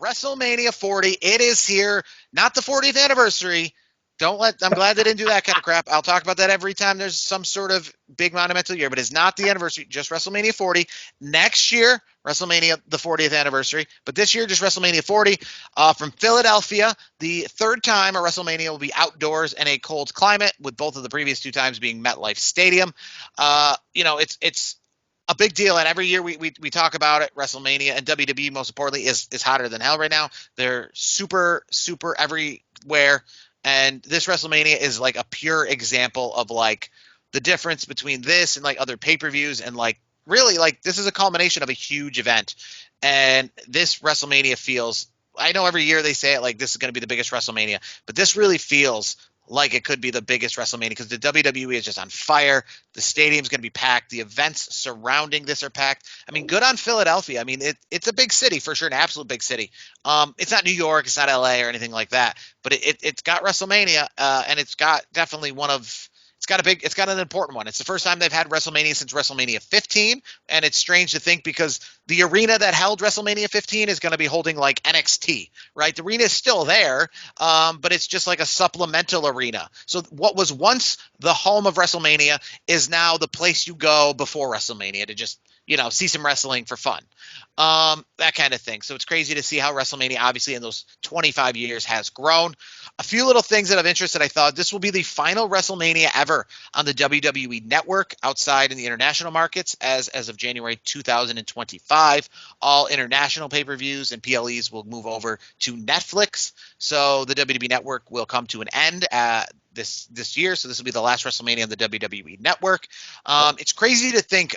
WrestleMania 40. It is here. Not the 40th anniversary. I'm glad they didn't do that kind of crap. I'll talk about that every time there's some sort of big monumental year, but it's not the anniversary, just WrestleMania 40. Next year, WrestleMania, the 40th anniversary. But this year, just WrestleMania 40 from Philadelphia. The third time a WrestleMania will be outdoors in a cold climate, with both of the previous two times being MetLife Stadium. It's a big deal, and every year we talk about it. WrestleMania and WWE, most importantly, is hotter than hell right now. They're super everywhere. And this WrestleMania is like a pure example of like the difference between this and like other pay-per-views, and like really like this is a culmination of a huge event. And this WrestleMania feels, I know every year they say it like this is going to be the biggest WrestleMania, but this really feels like it could be the biggest WrestleMania because the WWE is just on fire. The stadium's going to be packed. The events surrounding this are packed. I mean, good on Philadelphia. I mean, it's a big city for sure, an absolute big city. It's not New York, it's not LA or anything like that, but it's got WrestleMania, and it's got definitely it's got an important one. It's the first time they've had WrestleMania since WrestleMania 15, and it's strange to think because the arena that held WrestleMania 15 is going to be holding like NXT, right? The arena is still there, but it's just like a supplemental arena. So what was once the home of WrestleMania is now the place you go before WrestleMania to just, see some wrestling for fun. That kind of thing. So it's crazy to see how WrestleMania, obviously, in those 25 years has grown. A few little things that of interest that I thought this will be the final WrestleMania ever on the WWE Network outside in the international markets as of January 2025. All international pay-per-views and PLEs will move over to Netflix. So the WWE Network will come to an end this year. So this will be the last WrestleMania on the WWE Network. It's crazy to think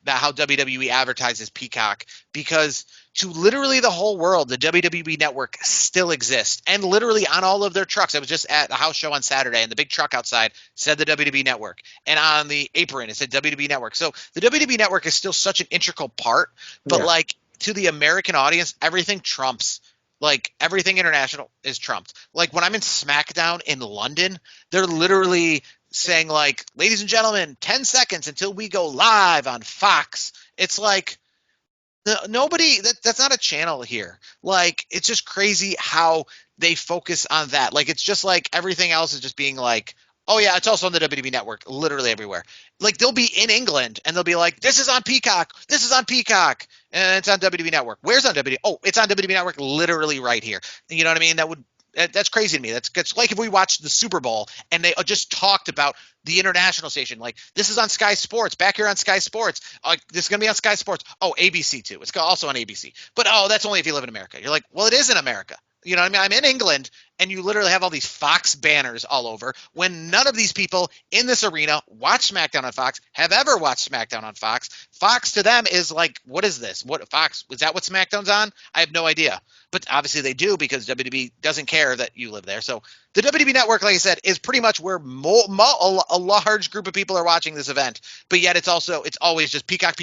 that how WWE advertises Peacock, because to literally the whole world, the WWE Network still exists, and literally on all of their trucks. I was just at a house show on Saturday, and the big truck outside said the WWE Network, and on the apron it said WWE Network. So the WWE Network is still such an integral part, but like to the American audience, everything trumps. Like everything international is trumped. Like when I'm in SmackDown in London, they're literally saying like, ladies and gentlemen, 10 seconds until we go live on Fox. It's like nobody that's not a channel here. Like it's just crazy how they focus on that. Like it's just like everything else is just being like, oh yeah, it's also on the WWE Network, literally everywhere. Like they'll be in England and they'll be like, this is on Peacock, and it's on WWE Network. Where's on WWE? Oh, it's on WWE Network, literally right here. You know what I mean? That's crazy to me. That's like if we watched the Super Bowl and they just talked about the international station. Like this is on Sky Sports, back here on Sky Sports. This is going to be on Sky Sports. Oh, ABC too. It's also on ABC. But that's only if you live in America. You're like, well, it is in America. You know what I mean? I'm in England, and you literally have all these Fox banners all over when none of these people in this arena watch SmackDown on Fox, have ever watched SmackDown on Fox. Fox to them is like, what is this? What Fox? Is that what SmackDown's on? I have no idea. But obviously they do because WWE doesn't care that you live there. So the WWE Network, like I said, is pretty much where a large group of people are watching this event. But yet it's always just Peacock,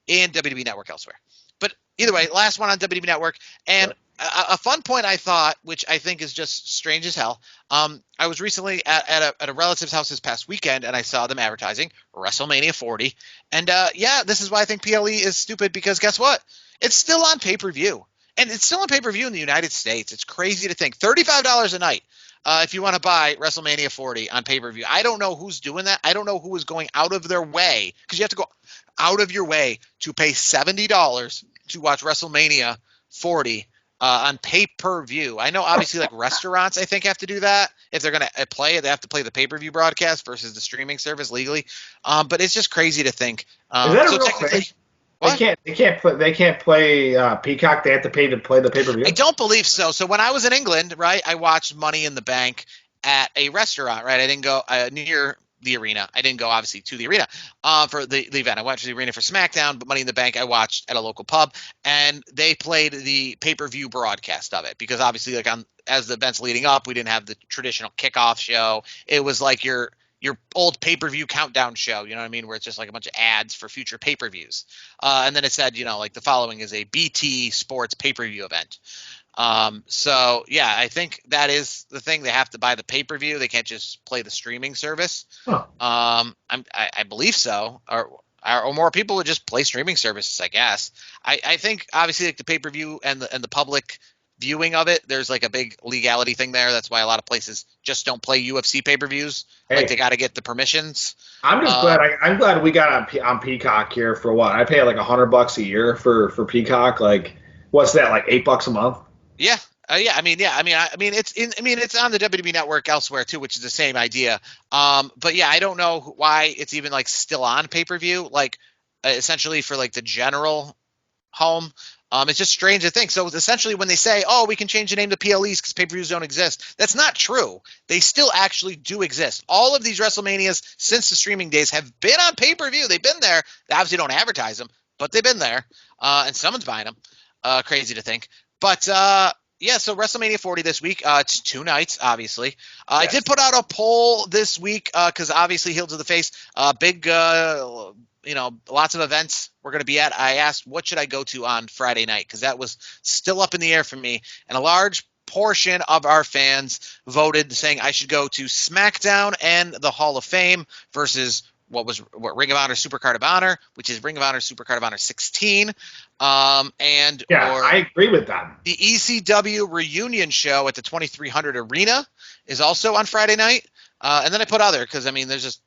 and WWE Network elsewhere. But either way, last one on WWE Network. And a fun point I thought, which I think is just strange as hell. I was recently at a relative's house this past weekend, and I saw them advertising WrestleMania 40. And this is why I think PLE is stupid, because guess what? It's still on pay-per-view. And it's still on pay-per-view in the United States. It's crazy to think. $35 a night if you want to buy WrestleMania 40 on pay-per-view. I don't know who's doing that. I don't know who is going out of their way, because you have to go out of your way to pay $70 to watch WrestleMania 40 on pay-per-view. I know obviously like restaurants, I think, have to do that. If they're going to play it, they have to play the pay-per-view broadcast versus the streaming service legally. But it's just crazy to think. Is that a real thing? They can't play Peacock. They have to pay the pay-per-view. I don't believe so. So when I was in England, right, I watched Money in the Bank at a restaurant, right? I didn't go near the arena. I didn't go obviously to the arena for the event. I went to the arena for SmackDown, but Money in the Bank I watched at a local pub, and they played the pay-per-view broadcast of it, because obviously like as the event's leading up, we didn't have the traditional kickoff show. It was like your old pay-per-view countdown show, you know what I mean, where it's just like a bunch of ads for future pay-per-views. And then it said, like the following is a BT Sports pay-per-view event. So yeah, I think that is the thing. They have to buy the pay-per-view. They can't just play the streaming service. Huh. I believe so. Or or more people would just play streaming services, I guess. I think obviously like the pay-per-view and the public viewing of it, there's like a big legality thing there. That's why a lot of places just don't play UFC pay-per-views. Like they got to get the permissions. I'm just glad I'm glad we got on Peacock here for what I pay like $100 a year for Peacock. Like, what's that, like $8 a month? Yeah. Yeah, I mean, it's on the WWE Network elsewhere too, which is the same idea. But yeah, I don't know why it's even like still on pay-per-view, like essentially for like the general home. It's just strange to think. So essentially, when they say, "Oh, we can change the name to PLEs because pay-per-views don't exist," that's not true. They still actually do exist. All of these WrestleManias since the streaming days have been on pay-per-view. They've been there. They obviously don't advertise them, but they've been there, and someone's buying them. Crazy to think, but yeah. So WrestleMania 40 this week. It's 2 nights, obviously. Yes. I did put out a poll this week because obviously, Heel to the Face, big. Lots of events we're going to be at. I asked what should I go to on Friday night because that was still up in the air for me. And a large portion of our fans voted saying I should go to SmackDown and the Hall of Fame versus what Ring of Honor Supercard of Honor, which is Ring of Honor Supercard of Honor 16. I agree with that. The ECW reunion show at the 2300 Arena is also on Friday night. And then I put other because, I mean, there's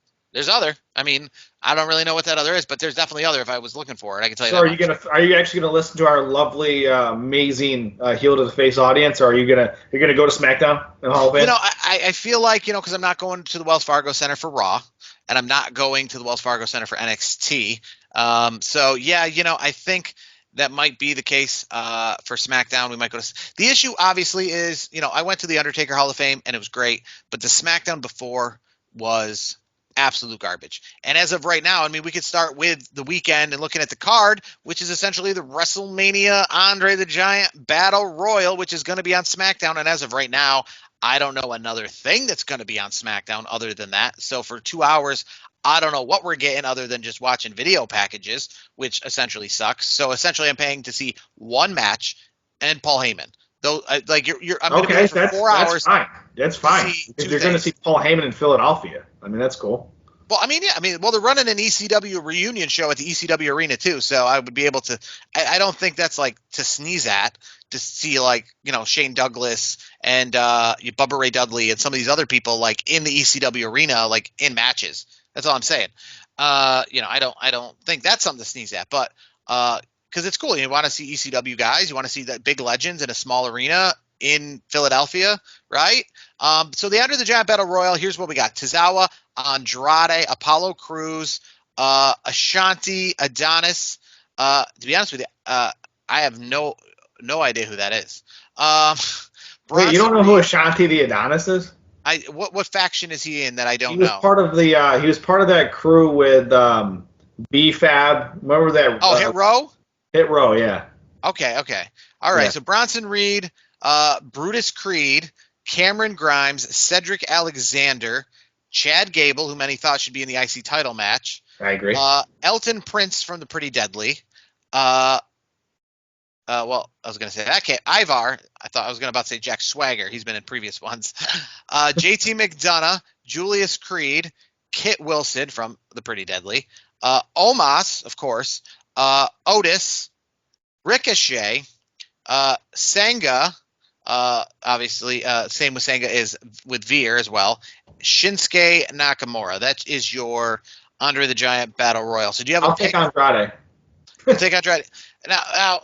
other. I mean, I don't really know what that other is, but there's definitely other if I was looking for it. I can tell you that. So are you actually gonna listen to our lovely, amazing Heel to the Face audience, or you're gonna go to SmackDown and Hall of Fame? I feel like because I'm not going to the Wells Fargo Center for Raw, and I'm not going to the Wells Fargo Center for NXT. So yeah, I think that might be the case for SmackDown. We might go to the issue. Obviously, is I went to the Undertaker Hall of Fame and it was great, but the SmackDown before was absolute garbage. And as of right now, I mean, we could start with the weekend and looking at the card, which is essentially the WrestleMania Andre the Giant Battle Royal, which is going to be on SmackDown. And as of right now, I don't know another thing that's going to be on SmackDown other than that. So for 2 hours, I don't know what we're getting other than just watching video packages, which essentially sucks. So essentially, I'm paying to see one match and Paul Heyman. Though, I'm going to be there for 4 hours. That's fine. Because you're going to see Paul Heyman in Philadelphia. I mean, that's cool. Well, I mean, yeah. I mean, they're running an ECW reunion show at the ECW Arena too, so I would be able to. I don't think that's like to sneeze at to see like Shane Douglas and Bubba Ray Dudley and some of these other people like in the ECW Arena like in matches. That's all I'm saying. I don't think that's something to sneeze at, but because it's cool. You want to see ECW guys, you want to see the big legends in a small arena in Philadelphia, right? So the Under the Giant Battle Royal, here's what we got. Tozawa, Andrade, Apollo Crews, Ashanti, Adonis. To be honest with you, I have no idea who that is. Wait, you don't know who Ashanti the Adonis is? What faction is he in that I don't know? He was part of that crew with B-Fab. Remember that? Oh, Hit Row? Hit Row, yeah. Okay. All right, yeah. So Bronson Reed, Brutus Creed, Cameron Grimes, Cedric Alexander, Chad Gable, who many thought should be in the IC title match. I agree. Elton Prince from the Pretty Deadly. Well, I was going to say that. Ivar. I was about to say Jack Swagger. He's been in previous ones. JT McDonough, Julius Creed, Kit Wilson from the Pretty Deadly. Omos, of course. Otis, Ricochet, Sangha. Obviously, same with Sangha is with Veer as well. Shinsuke Nakamura. That is your Andre the Giant Battle Royal. So do you have I'll take Andrade. Take Andrade. Now,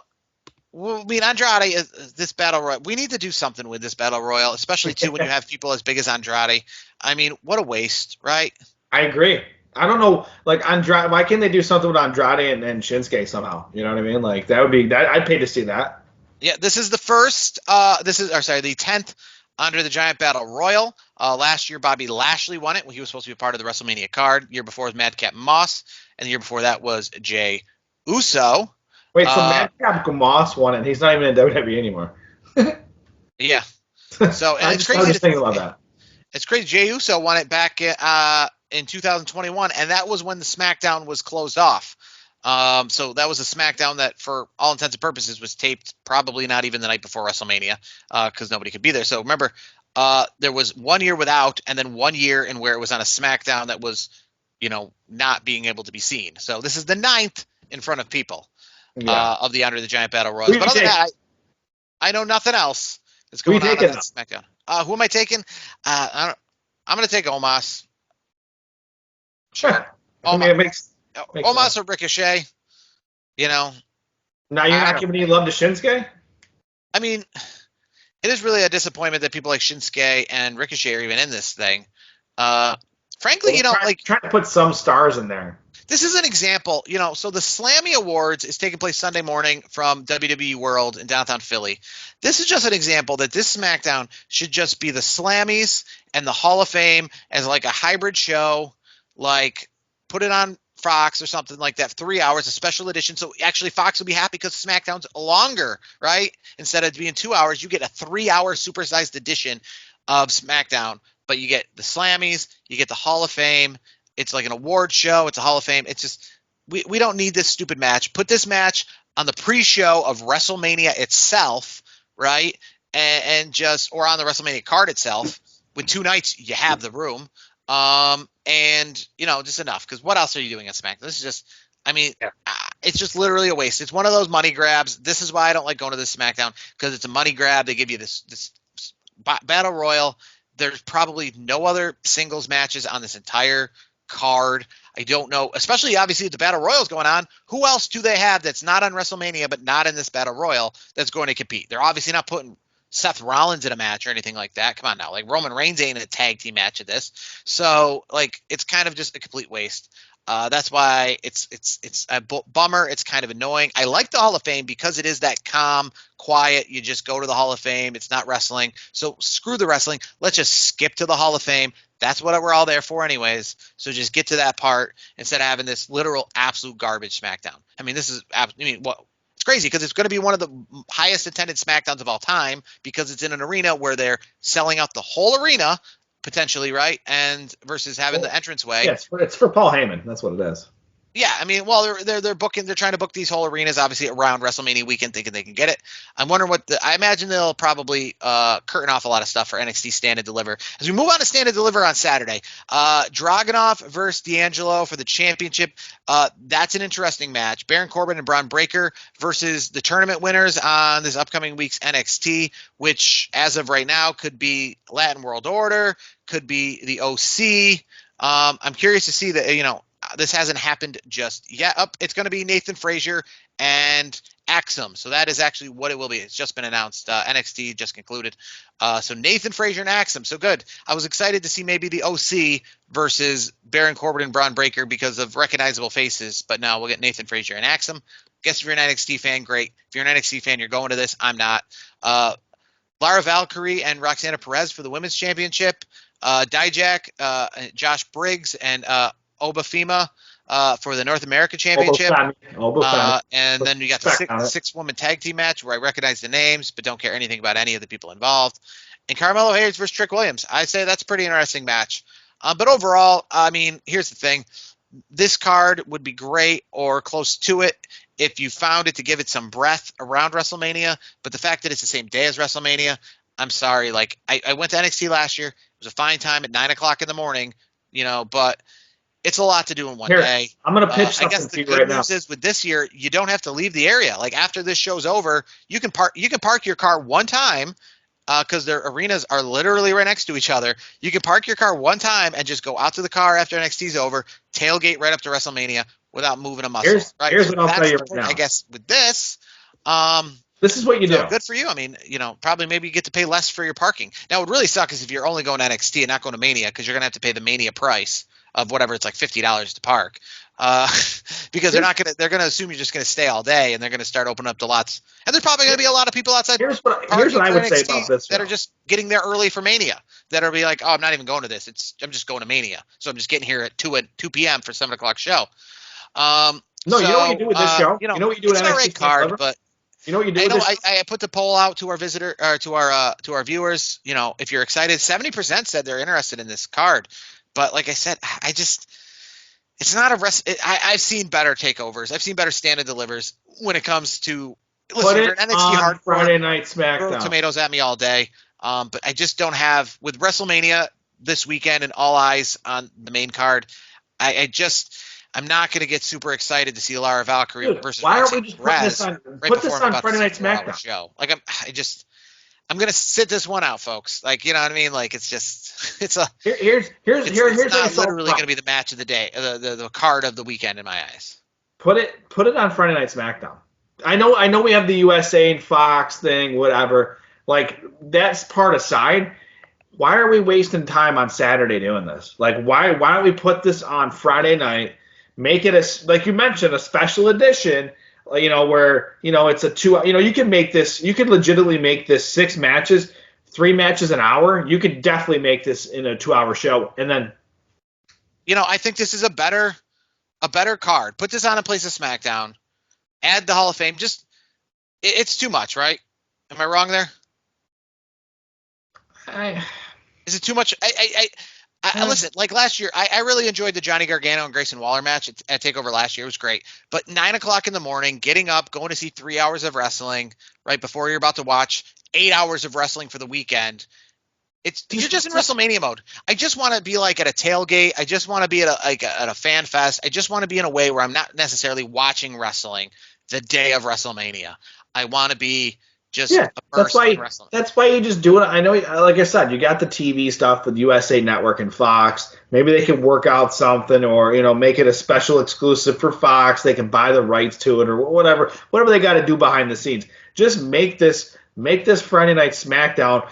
I mean, Andrade is this Battle Royal. We need to do something with this Battle Royal, especially too when you have people as big as Andrade. I mean, what a waste, right? I agree. I don't know, like Andrade. Why can't they do something with Andrade and Shinsuke somehow? You know what I mean? Like that would be that. I'd pay to see that. Yeah, this is the 10th Under the Giant Battle Royal. Last year, Bobby Lashley won it. He was supposed to be a part of the WrestleMania card. Year before was Madcap Moss, and the year before that was Jay Uso. Wait, so Madcap Moss won it. He's not even in WWE anymore. Yeah. So and it's crazy. I was just thinking about that. It's crazy. Jay Uso won it back in 2021, and that was when the SmackDown was closed off. So that was a SmackDown that, for all intents and purposes, was taped probably not even the night before WrestleMania because nobody could be there. So remember, there was 1 year without, and then 1 year in where it was on a SmackDown that was not being able to be seen. So this is the 9th in front of people of the Andre the Giant Battle Royals. But other than that, I know nothing else that's going on that SmackDown. Who am I taking? I'm going to take Omos. Sure. I mean, it makes Omos sense. Or Ricochet. Now you're not giving any love to Shinsuke? I mean, it is really a disappointment that people like Shinsuke and Ricochet are even in this thing. Frankly, trying to put some stars in there. This is an example, so the Slammy Awards is taking place Sunday morning from WWE World in downtown Philly. This is just an example that this SmackDown should just be the Slammies and the Hall of Fame as like a hybrid show, like put it on Fox or something like that, 3 hours, a special edition. So actually Fox will be happy because SmackDown's longer, right? Instead of being 2 hours, you get a 3-hour supersized edition of SmackDown, but you get the Slammies, you get the Hall of Fame. It's like an award show. It's a Hall of Fame. It's just we don't need this stupid match. Put this match on the pre-show of WrestleMania itself, right? And just or on the WrestleMania card itself. With 2 nights, you have the room. And just enough. Because what else are you doing at SmackDown? This is just, it's just literally a waste. It's one of those money grabs. This is why I don't like going to this SmackDown, because it's a money grab. They give you this battle royal. There's probably no other singles matches on this entire card. I don't know, especially obviously the battle royal is going on. Who else do they have that's not on WrestleMania but not in this battle royal that's going to compete? They're obviously not putting Seth Rollins in a match or anything like that. Come on now, like Roman Reigns ain't in a tag team match of this, so like it's kind of just a complete waste. That's why it's a bummer. It's kind of annoying. I like the Hall of Fame because it is that calm, quiet. You just go to the Hall of Fame. It's not wrestling. So screw the wrestling. Let's just skip to the Hall of Fame. That's what we're all there for anyways. So just get to that part instead of having this literal absolute garbage SmackDown. I mean, this is what? It's crazy because it's going to be one of the highest attended SmackDowns of all time because it's in an arena where they're selling out the whole arena potentially, right? And versus having the entranceway. Yeah, it's for Paul Heyman. That's what it is. Yeah, I mean, well, they're booking. They're trying to book these whole arenas, obviously around WrestleMania weekend, thinking they can get it. I'm wondering I imagine they'll probably curtain off a lot of stuff for NXT Stand and Deliver. As we move on to Stand and Deliver on Saturday, Dragunov versus D'Angelo for the championship. That's an interesting match. Baron Corbin and Braun Breaker versus the tournament winners on this upcoming week's NXT, which as of right now could be Latin World Order, could be the OC. I'm curious to see that, this hasn't happened just yet. It's going to be Nathan Frazier and Axum. So that is actually what it will be. It's just been announced. NXT just concluded. So Nathan Frazier and Axum. So good. I was excited to see maybe the OC versus Baron Corbin and Braun Breaker because of recognizable faces. But now we'll get Nathan Frazier and Axum. Guess if you're an NXT fan, great. If you're an NXT fan, you're going to this. I'm not. Lara Valkyrie and Roxana Perez for the Women's Championship. Dijak, Josh Briggs, and Obafemi for the North American Championship. And then you got the six-woman tag team match where I recognize the names but don't care anything about any of the people involved. And Carmelo Hayes versus Trick Williams. I'd say that's a pretty interesting match. But overall, I mean, here's the thing. This card would be great or close to it if you found it to give it some breath around WrestleMania. But the fact that it's the same day as WrestleMania, I'm sorry. Like, I went to NXT last year. It was a fine time at 9 o'clock in the morning, but it's a lot to do in one day. I'm going to pitch something I guess the good news is with this year, you don't have to leave the area. Like after this show's over, you can park your car one time because their arenas are literally right next to each other. You can park your car one time and just go out to the car after NXT's over, tailgate right up to WrestleMania without moving a muscle. Here's what I'll tell you right now. I guess with this, this is what you do. Good for you. I mean, probably maybe you get to pay less for your parking. Now, it would really suck is if you're only going to NXT and not going to Mania because you're going to have to pay the Mania price of whatever it's like $50 to park. Because they're gonna assume you're just gonna stay all day and they're gonna start opening up the lots. And there's probably gonna be a lot of people outside. Here's what I would say about this that are just getting there early for Mania. That'll be like, oh, I'm not even going to this. I'm just going to Mania. So I'm just getting here at 2 p.m. for 7 o'clock show. You know what you do with this show? You know what you do with NXT great card, but you know what you do. I put the poll out to our visitor or to our viewers. If you're excited, 70% said they're interested in this card. But like I said, it's not a I've seen better takeovers. I've seen better stand and delivers when it comes to NXT hardcore. Friday Night SmackDown. Throw tomatoes at me all day. But I just don't have with WrestleMania this weekend and all eyes on the main card. I'm not going to get super excited to see Lara Valkyrie Dude, versus why aren't we Roxanne just putting this Perez on? right Put before this I'm on about to Friday see a Night 4-hour SmackDown. show. Like I'm going to sit this one out, folks. Like, you know what I mean? Like, it's just it's Here's how you not solve the literally going problem. to be the match of the day, the card of the weekend in my eyes. Put it on Friday Night SmackDown. I know we have the USA and Fox thing, whatever. Like that's part aside. Why are we wasting time on Saturday doing this? Like why don't we put this on Friday night? Make it like you mentioned a special edition. Where it's a two. You can make this. You could legitimately make this 6 matches, 3 matches an hour. You could definitely make this in a 2-hour show, and then I think this is a better card. Put this on a place of SmackDown. Add the Hall of Fame. Just it's too much, right? Am I wrong there? I, Is it too much? I listen. Like last year, I really enjoyed the Johnny Gargano and Grayson Waller match at Takeover last year. It was great. But 9 o'clock in the morning, getting up, going to see 3 hours of wrestling right before you're about to watch 8 hours of wrestling for the weekend. You're just in WrestleMania mode. I just want to be like at a tailgate. I just want to be at a fan fest. I just want to be in a way where I'm not necessarily watching wrestling the day of WrestleMania. I want to be just Yeah, that's immersed in why wrestling. that's why you just do it. I know, like I said, you got the TV stuff with USA Network and Fox. Maybe they can work out something, or make it a special exclusive for Fox. They can buy the rights to it, or whatever they got to do behind the scenes. Just make this Friday Night SmackDown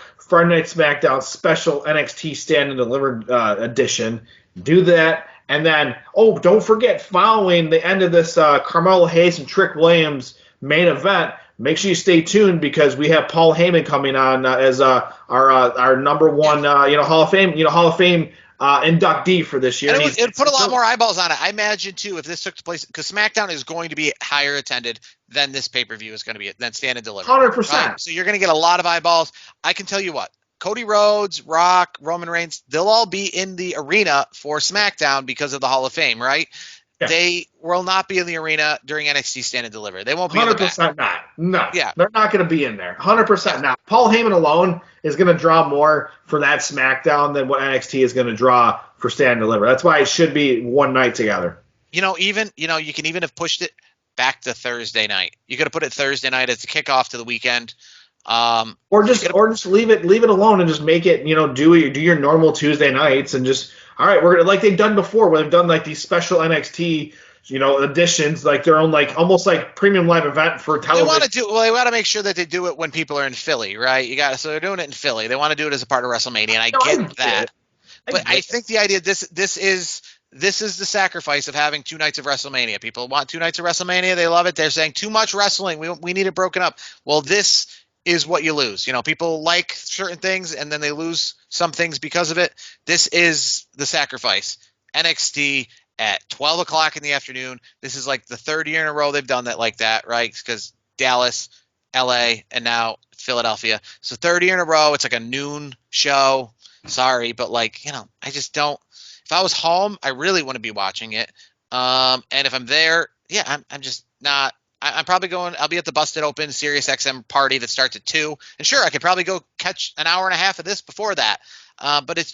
special NXT Stand and Deliver edition. Do that, and then don't forget, following the end of this Carmelo Hayes and Trick Williams main event. Make sure you stay tuned because we have Paul Heyman coming on as our number one Hall of Fame inductee for this year. And And it would put a lot more eyeballs on it. I imagine too if this took place because SmackDown is going to be higher attended than this pay-per-view is going to be than Stand and Deliver. 100%. Right? So you're going to get a lot of eyeballs. I can tell you what. Cody Rhodes, Rock, Roman Reigns, they'll all be in the arena for SmackDown because of the Hall of Fame, right? Yeah. They will not be in the arena during NXT Stand and Deliver. They won't be 100% not. No. Yeah. They're not going to be in there. 100% not. Paul Heyman alone is going to draw more for that SmackDown than what NXT is going to draw for Stand and Deliver. That's why it should be one night together. You can even have pushed it back to Thursday night. You could have put it Thursday night as a kickoff to the weekend. Or just leave it alone and just make it, do your normal Tuesday nights and just, all right, we're gonna, like they've done before where they've done like these special NXT editions, like their own, like almost like premium live event for television. They want to make sure that they do it when people are in Philly, right? So they're doing it in Philly. They want to do it as a part of WrestleMania, and I get that. I think the idea this is the sacrifice of having 2 nights of WrestleMania. People want 2 nights of WrestleMania. They love it. They're saying too much wrestling. We need it broken up. Well, this is what you lose. People like certain things and then they lose some things because of it. This is the sacrifice. NXT at 12 o'clock in the afternoon. This is like the 3rd year in a row they've done that like that, right? Because Dallas, LA, and now Philadelphia. So 3rd year in a row. It's like a noon show. Sorry, but I just don't. If I was home, I really wouldn't be watching it. And if I'm there, yeah, I'm just not. I'm probably going. I'll be at the Busted Open Sirius XM party that starts at 2. And sure, I could probably go catch an hour and a half of this before that. But it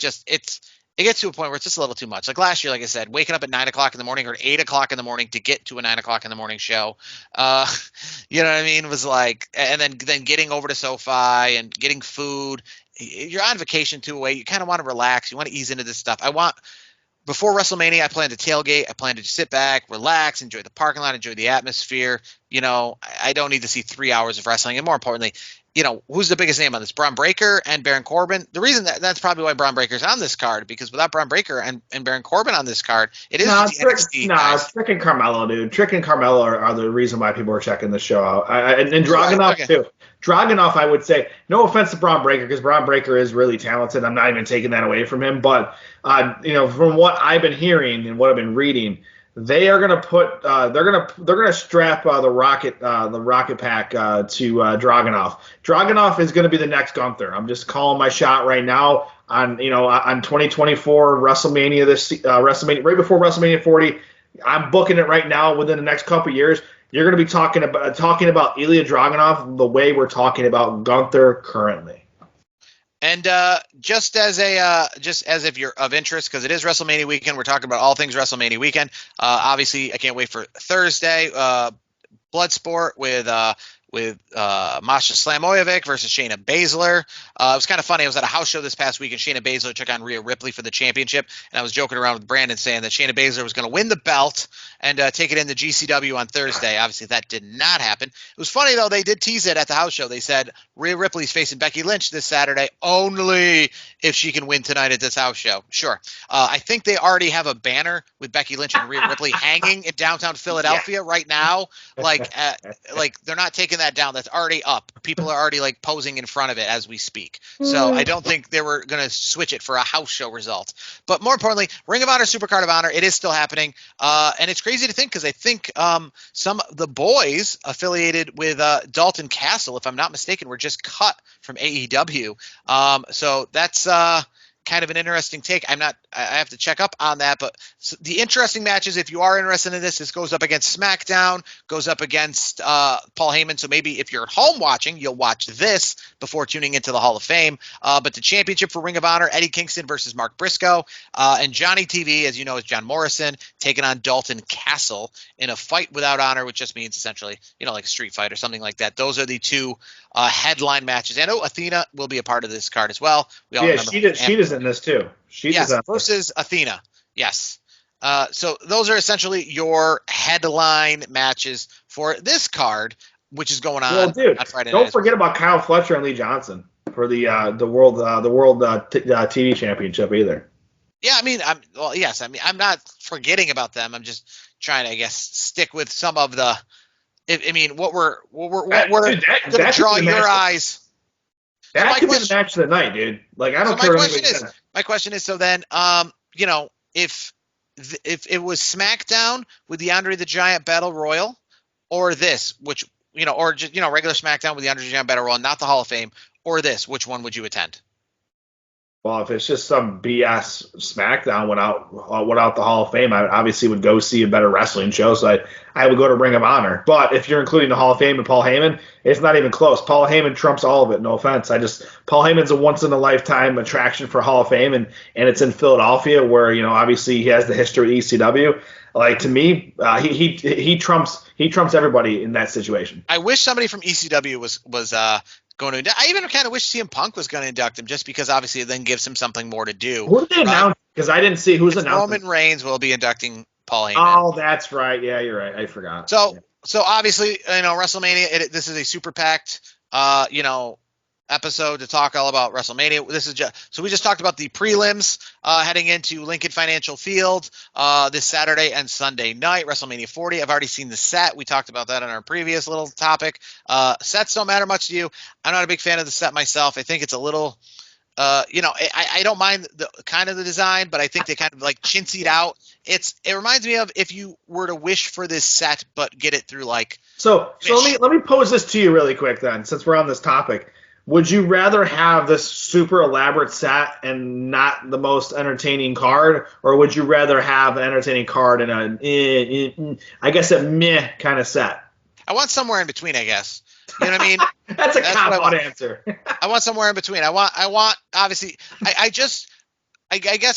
gets to a point where it's just a little too much. Like last year, like I said, waking up at 9 o'clock in the morning or 8 o'clock in the morning to get to a 9 o'clock in the morning show. You know what I mean? Was like, and then getting over to SoFi and getting food. You're on vacation too away. You kind of want to relax. You want to ease into this stuff. Before WrestleMania, I plan to tailgate. I plan to just sit back, relax, enjoy the parking lot, enjoy the atmosphere. I don't need to see 3 hours of wrestling. And more importantly, who's the biggest name on this? Braun Breaker and Baron Corbin. The reason that's probably why Braun Breaker's on this card, because without Braun Breaker and Baron Corbin on this card, it is NXT. It's Trick and Carmelo, dude. Trick and Carmelo are the reason why people are checking the show out. And Dragunov, too. Dragunov, I would say, no offense to Braun Breaker, because Braun Breaker is really talented. I'm not even taking that away from him. But, from what I've been hearing and what I've been reading, they are gonna put they're gonna strap the rocket pack to Dragunov. Dragunov is gonna be the next Gunther. I'm just calling my shot right now on 2024 WrestleMania WrestleMania right before WrestleMania 40. I'm booking it right now. Within the next couple of years, you're gonna be talking about Ilya Dragunov the way we're talking about Gunther currently. And just as if you're of interest, because it is WrestleMania weekend, we're talking about all things WrestleMania weekend. Obviously, I can't wait for Thursday. Bloodsport with Masha Slamojevic versus Shayna Baszler. It was kind of funny. I was at a house show this past week, and Shayna Baszler took on Rhea Ripley for the championship. And I was joking around with Brandon saying that Shayna Baszler was going to win the belt and take it in the GCW on Thursday. Obviously, that did not happen. It was funny, though. They did tease it at the house show. They said Rhea Ripley's facing Becky Lynch this Saturday only if she can win tonight at this house show. Sure. I think they already have a banner with Becky Lynch and Rhea Ripley hanging in downtown Philadelphia right now. Like they're not taking that down. That's already up. People are already like posing in front of it as we speak. So I don't think they were going to switch it for a house show result. But more importantly, Ring of Honor, Supercard of Honor, it is still happening. And it's crazy to think because I think some of the boys affiliated with Dalton Castle, if I'm not mistaken, were just cut from AEW. So that's kind of an interesting take. I have to check up on that, but the interesting matches, if you are interested in this goes up against SmackDown, goes up against Paul Heyman. So maybe if you're at home watching, you'll watch this before tuning into the Hall of Fame. But the championship for Ring of Honor, Eddie Kingston versus Mark Briscoe, and Johnny TV, as you know, is John Morrison taking on Dalton Castle in a fight without honor, which just means essentially, like a street fight or something like that. Those are the two headline matches. I know Athena will be a part of this card as well. We all remember she's in this too. She's versus Athena. Yes. So those are essentially your headline matches for this card, which is going on on Friday night. Don't forget about Kyle Fletcher and Lee Johnson for the world TV championship either. Yeah, I mean, I'm not forgetting about them. I'm just trying to, I guess, stick with some of the. What we're going to draw your eyes. That could be the match of the night, dude. Like, I don't care. My question is, so then, if it was SmackDown with the Andre the Giant Battle Royal, or this, which, or just, regular SmackDown with the Andre the Giant Battle Royal, not the Hall of Fame, or this, which one would you attend? Well, if it's just some BS SmackDown without the Hall of Fame, I obviously would go see a better wrestling show. So I would go to Ring of Honor. But if you're including the Hall of Fame and Paul Heyman, it's not even close. Paul Heyman trumps all of it. No offense. Paul Heyman's a once in a lifetime attraction for Hall of Fame, and it's in Philadelphia, where obviously he has the history of ECW. Like, to me, he trumps everybody in that situation. I wish somebody from ECW was going to. I even kind of wish CM Punk was going to induct him, just because obviously it then gives him something more to do. Who did they announce? Because I didn't see who's announcing. Roman Reigns will be inducting Paul Heyman. Oh, that's right. Yeah, you're right. I forgot. So obviously, WrestleMania. This is a super packed, episode to talk all about WrestleMania. So we just talked about the prelims heading into Lincoln Financial Field this Saturday and Sunday night, WrestleMania 40. I've already seen the set. We talked about that on our previous little topic. Sets don't matter much to you. I'm not a big fan of the set myself. I think it's a little, I don't mind the design, but I think they kind of like chintzied out. It reminds me of if you were to wish for this set, but get it through like. So let me pose this to you really quick then, since we're on this topic. Would you rather have this super elaborate set and not the most entertaining card, or would you rather have an entertaining card and a meh kind of set? I want somewhere in between, I guess. You know what I mean? That's a cop-out answer. I want somewhere in between. I want obviously. I guess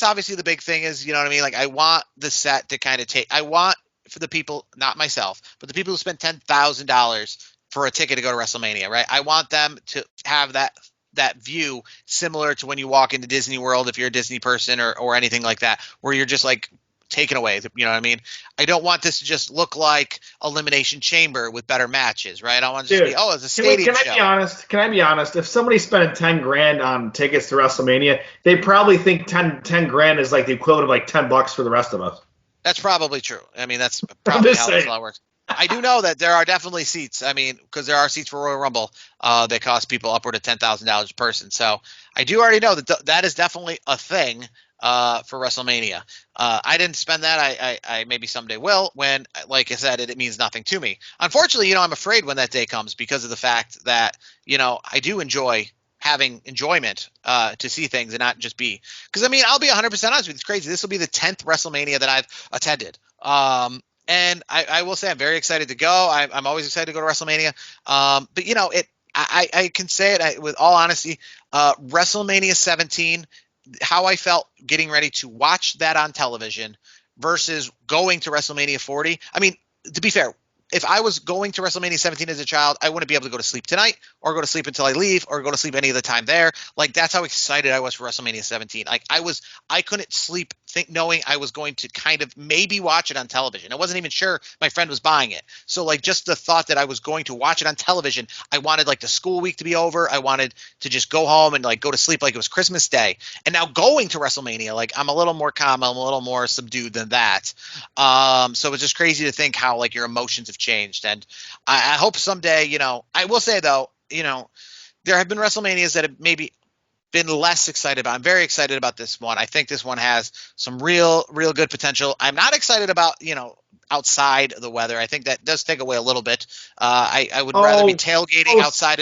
obviously the big thing is, you know what I mean? Like, I want the set to kind of take. I want for the people, not myself, but the people who spent $10,000 for a ticket to go to WrestleMania, right? I want them to have that view similar to when you walk into Disney World, if you're a Disney person or anything like that, where you're just like taken away. You know what I mean? I don't want this to just look like Elimination Chamber with better matches, right? I want it to be, it's a stadium show. Can I be honest? If somebody's spending $10,000 on tickets to WrestleMania, they probably think 10 grand is like the equivalent of like $10 for the rest of us. That's probably true. I mean, that's probably how this all works. I do know that there are definitely seats. I mean, because there are seats for Royal Rumble that cost people upward of $10,000 a person. So I do already know that that is definitely a thing for WrestleMania. I didn't spend that. I maybe someday will when, like I said, it means nothing to me. Unfortunately, I'm afraid when that day comes because of the fact that, I do enjoy having enjoyment to see things and not just be. Because, I mean, I'll be 100% honest with you. It's crazy. This will be the 10th WrestleMania that I've attended. And I will say I'm very excited to go. I'm always excited to go to WrestleMania. But, I can say it with all honesty. WrestleMania 17, how I felt getting ready to watch that on television versus going to WrestleMania 40. I mean, to be fair, if I was going to WrestleMania 17 as a child, I wouldn't be able to go to sleep tonight or go to sleep until I leave or go to sleep any of the time there. Like, that's how excited I was for WrestleMania 17. Like, I couldn't sleep knowing I was going to kind of maybe watch it on television. I wasn't even sure my friend was buying it. So like just the thought that I was going to watch it on television, I wanted like the school week to be over. I wanted to just go home and like go to sleep like it was Christmas Day. And now going to WrestleMania, like I'm a little more calm, I'm a little more subdued than that. So it's just crazy to think how like your emotions have changed. And I hope someday, I will say though, there have been WrestleManias that have maybe been less excited about. I'm very excited about this one. I think this one has some real good potential. I'm not excited about, outside the weather. I think that does take away a little bit. I would rather be tailgating outside.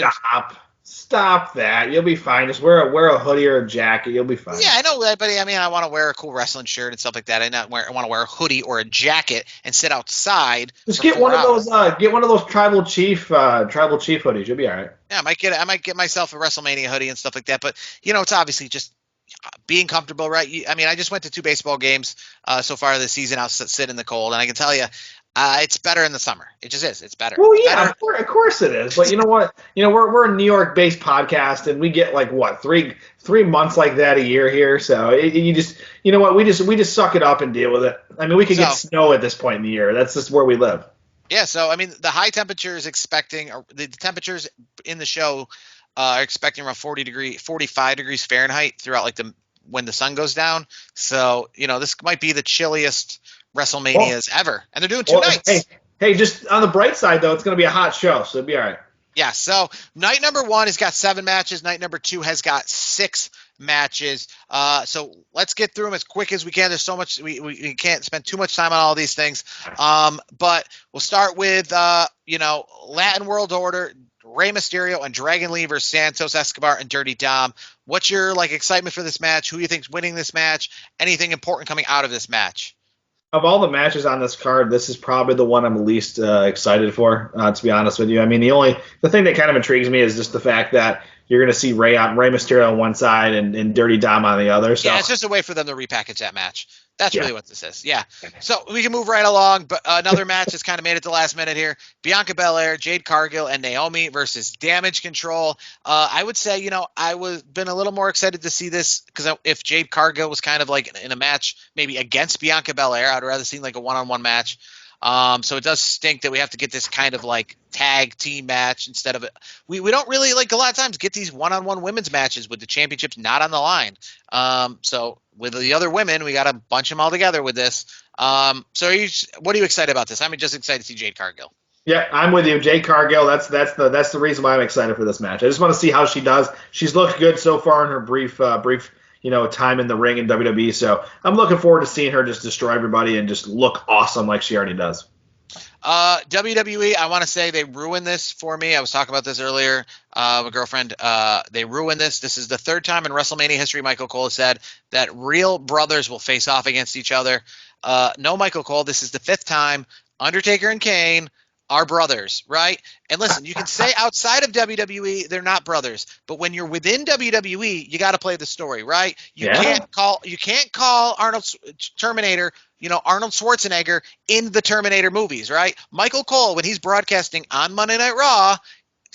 Stop that. You'll be fine. Just wear a hoodie or a jacket. You'll be fine. Yeah, I know that, but I mean, I want to wear a cool wrestling shirt and stuff like that. I want to wear a hoodie or a jacket and sit outside. Just get one of those. Get one of those tribal chief hoodies. You'll be all right. Yeah, I might get myself a WrestleMania hoodie and stuff like that. But it's obviously just being comfortable, right? I mean, I just went to 2 baseball games so far this season. I'll sit in the cold, and I can tell you, it's better in the summer. It just is. It's better. Well, yeah, of course it is. But you know what? We're a New York-based podcast, and we get like what three months like that a year here. So you just we just suck it up and deal with it. I mean, we could get snow at this point in the year. That's just where we live. Yeah. So I mean, the high temperatures the temperatures in the show are expecting around 45 degrees Fahrenheit throughout like when the sun goes down. So this might be the chilliest WrestleManias ever, and they're doing 2 nights. Hey, just on the bright side though, it's going to be a hot show, so it'll be all right. Yeah. So night number 1 has got 7 matches. Night number 2 has got 6 matches. So let's get through them as quick as we can. There's so much we can't spend too much time on all these things. But we'll start with Latin World Order. Rey Mysterio and Dragon Lee versus Santos Escobar and Dirty Dom. What's your excitement for this match? Who do you think's winning this match? Anything important coming out of this match? Of all the matches on this card, this is probably the one I'm least excited for, to be honest with you. I mean, the thing that kind of intrigues me is just the fact that you're going to see Rey Mysterio on one side and Dirty Dom on the other. So. Yeah, it's just a way for them to repackage that match. That's really what this is. Yeah. So we can move right along, but another match has kind of made it to the last minute here. Bianca Belair, Jade Cargill, and Naomi versus Damage Control. I would say, I was been a little more excited to see this because if Jade Cargill was kind of like in a match maybe against Bianca Belair, I'd rather see like a one-on-one match. So it does stink that we have to get this kind of like tag team match instead of it. We don't really a lot of times get these one-on-one women's matches with the championships not on the line. So with the other women, we got to bunch them all together with this. So what are you excited about this? I'm just excited to see Jade Cargill. Yeah, I'm with you. Jade Cargill, that's the reason why I'm excited for this match. I just want to see how she does. She's looked good so far in her brief time in the ring in WWE. So I'm looking forward to seeing her just destroy everybody and just look awesome like she already does. WWE, I want to say they ruined this for me. I was talking about this earlier. My girlfriend, they ruined this. This is the 3rd time in WrestleMania history Michael Cole has said that real brothers will face off against each other. No, Michael Cole, this is the 5th time. Undertaker and Kane are brothers, right? And listen, you can say outside of WWE they're not brothers, but when you're within WWE, you got to play the story, right? You can't call Arnold Terminator, Arnold Schwarzenegger in the Terminator movies, right? Michael Cole, when he's broadcasting on Monday Night Raw,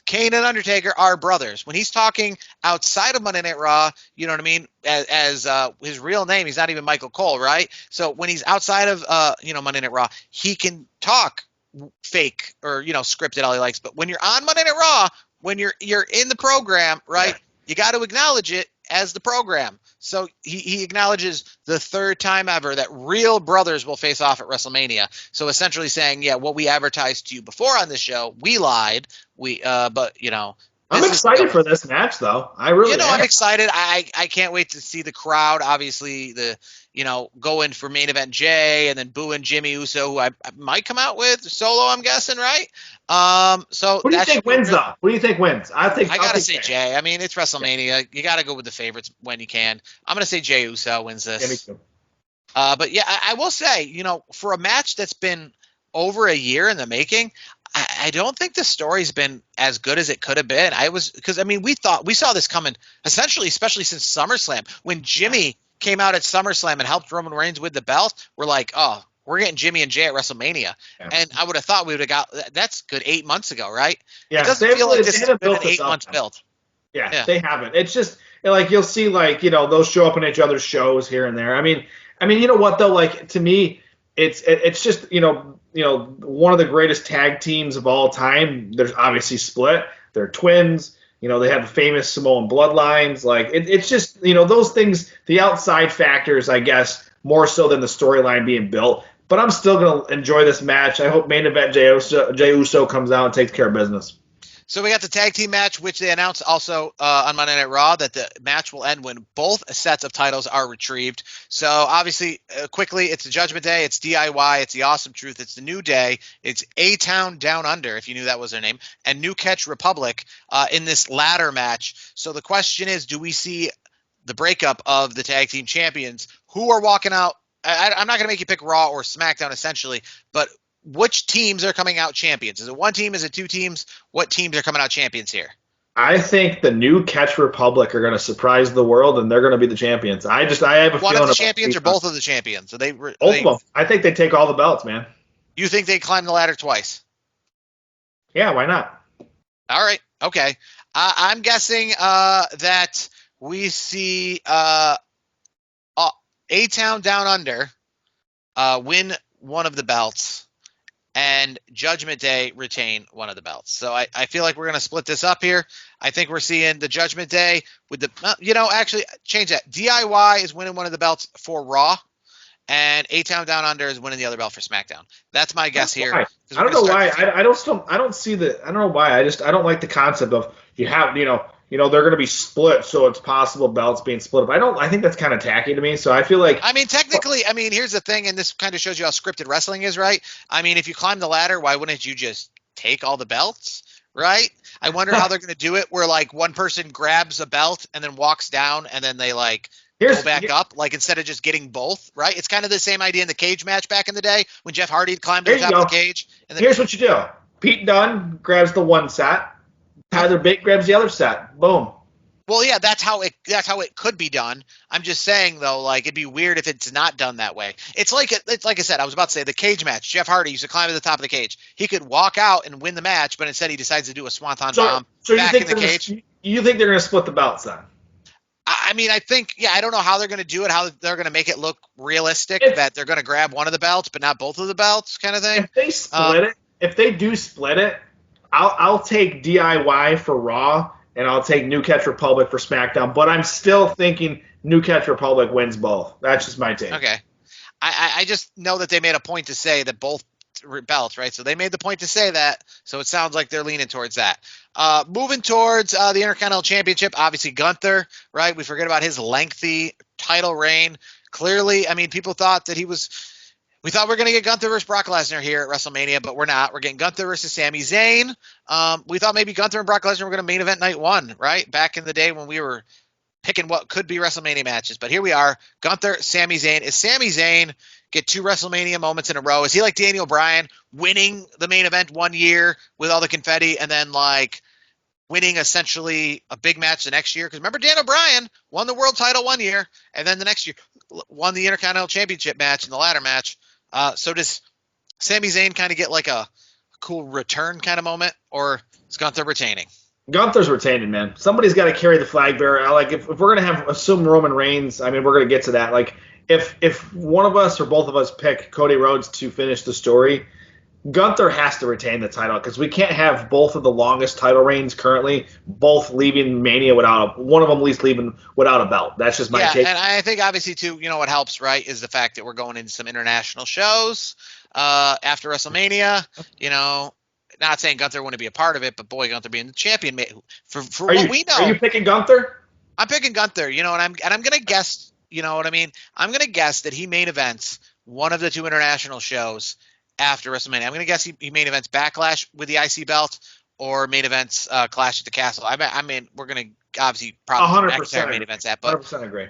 Kane and Undertaker are brothers. When he's talking outside of Monday Night Raw, you know what I mean, as his real name, he's not even Michael Cole, right? So when he's outside of Monday Night Raw, he can talk fake or scripted all he likes, but when you're on Monday Night Raw, when you're in the program, right, you got to acknowledge it as the program. So he acknowledges the 3rd time ever that real brothers will face off at WrestleMania. So essentially saying, what we advertised to you before on this show, we lied. But I'm excited for this match, though. I really am. I'm excited. I can't wait to see the crowd. Obviously, go in for main event Jay and then booing Jimmy Uso, who I might come out with solo, I'm guessing, right? So who do you think wins, though? Who do you think wins? I gotta say Jay. I mean, it's WrestleMania. Yeah. You gotta go with the favorites when you can. I'm gonna say Jey Uso wins this. Yeah, me too. But yeah, I will say, for a match that's been over a year in the making, I don't think the story's been as good as it could have been. Because I mean, we saw this coming essentially, especially since SummerSlam when Jimmy came out at SummerSlam and helped Roman Reigns with the belt. We're like, oh, we're getting Jimmy and Jay at WrestleMania, Yeah. and I would have thought we would have got that's good 8 months ago, right? Yeah, It doesn't feel like this has been an built this 8 months up. build. Yeah, they haven't. It's just like you'll see, like they'll show up in each other's shows here and there. I mean, you know what though? Like to me, it's just one of the greatest tag teams of all time. There's obviously Split. They're twins. They have famous Samoan bloodlines. Like it's just those things, the outside factors, I guess, more so than the storyline being built. But I'm still gonna enjoy this match. I hope main event Jey Uso comes out and takes care of business. So we got the tag team match, which they announced also on Monday Night Raw that the match will end when both sets of titles are retrieved. So obviously, quickly, it's the Judgment Day, it's DIY, it's the Awesome Truth, it's the New Day, it's A-Town Down Under, if you knew that was their name, and New Catch Republic in this ladder match. So the question is, do we see the breakup of the tag team champions? Who are walking out? I'm not going to make you pick Raw or SmackDown, essentially, but which teams are coming out champions? Is it one team? Is it two teams? What teams are coming out champions here? I think the New Catch Republic are going to surprise the world, and they're going to be the champions. I have a one feeling of the champions or both of the champions? So both of them. I think they take all the belts, man. You think they climb the ladder twice? Yeah, why not? All right, okay. I'm guessing that we see A-Town Down Under win one of the belts, and Judgment Day retain one of the belts. So I feel like we're going to split this up here. I think we're seeing the Judgment Day with the, actually change that. DIY is winning one of the belts for Raw, and A-Town Down Under is winning the other belt for SmackDown. That's my guess here. I don't know why. I don't see the. I don't know why. I don't like the concept of you have they're going to be split, so it's possible belts being split up. I think that's kind of tacky to me. So I feel like. I mean, technically, here's the thing, and this kind of shows you how scripted wrestling is, right? I mean, if you climb the ladder, why wouldn't you just take all the belts, right? I wonder how they're going to do it, where like one person grabs a belt and then walks down, and then they go back up, like instead of just getting both, right? It's kind of the same idea in the cage match back in the day when Jeff Hardy climbed to the top of the cage. And then, here's what you do: Pete Dunne grabs the one set. Tyler Bate grabs the other set. Boom. Well, yeah, that's how it could be done. I'm just saying though, like it'd be weird if it's not done that way. It's like I said, I was about to say the cage match. Jeff Hardy used to climb to the top of the cage. He could walk out and win the match, but instead he decides to do a swanton bomb back in the cage. You think they're going to split the belts then? I mean, I think, I don't know how they're going to do it, how they're going to make it look realistic, that they're going to grab one of the belts, but not both of the belts kind of thing. If they do split it, I'll take DIY for Raw, and I'll take New Catch Republic for SmackDown, but I'm still thinking New Catch Republic wins both. That's just my take. Okay. I just know that they made a point to say that both belts, right? So they made the point to say that, so it sounds like they're leaning towards that. Moving towards the Intercontinental Championship, obviously Gunther, right? We forget about his lengthy title reign. Clearly, people thought that we thought we were going to get Gunther versus Brock Lesnar here at WrestleMania, but we're not. We're getting Gunther versus Sami Zayn. We thought maybe Gunther and Brock Lesnar were going to main event night one, right? Back in the day when we were picking what could be WrestleMania matches. But here we are, Gunther, Sami Zayn. Is Sami Zayn get 2 WrestleMania moments in a row? Is he like Daniel Bryan, winning the main event one year with all the confetti and then winning essentially a big match the next year? Because remember, Daniel Bryan won the world title one year and then the next year won the Intercontinental Championship match in the ladder match. So does Sami Zayn kind of get like a cool return kind of moment, or is Gunther retaining? Gunther's retaining, man. Somebody's got to carry the flag bearer. If we're gonna assume Roman Reigns, we're gonna get to that. Like if one of us or both of us pick Cody Rhodes to finish the story, Gunther has to retain the title, because we can't have both of the longest title reigns currently, both leaving Mania one of them at least leaving without a belt. That's just my take. And I think obviously too, what helps, right, is the fact that we're going into some international shows after WrestleMania. Not saying Gunther wouldn't be a part of it, but boy, Gunther being the champion, for what we know. Are you picking Gunther? I'm picking Gunther. And I'm gonna guess. You know what I mean? I'm gonna guess that he main events one of the 2 international shows after WrestleMania. I'm going to guess he main events Backlash with the IC belt, or main events Clash at the Castle. We're going to obviously probably 100% main events that, but 100% agree.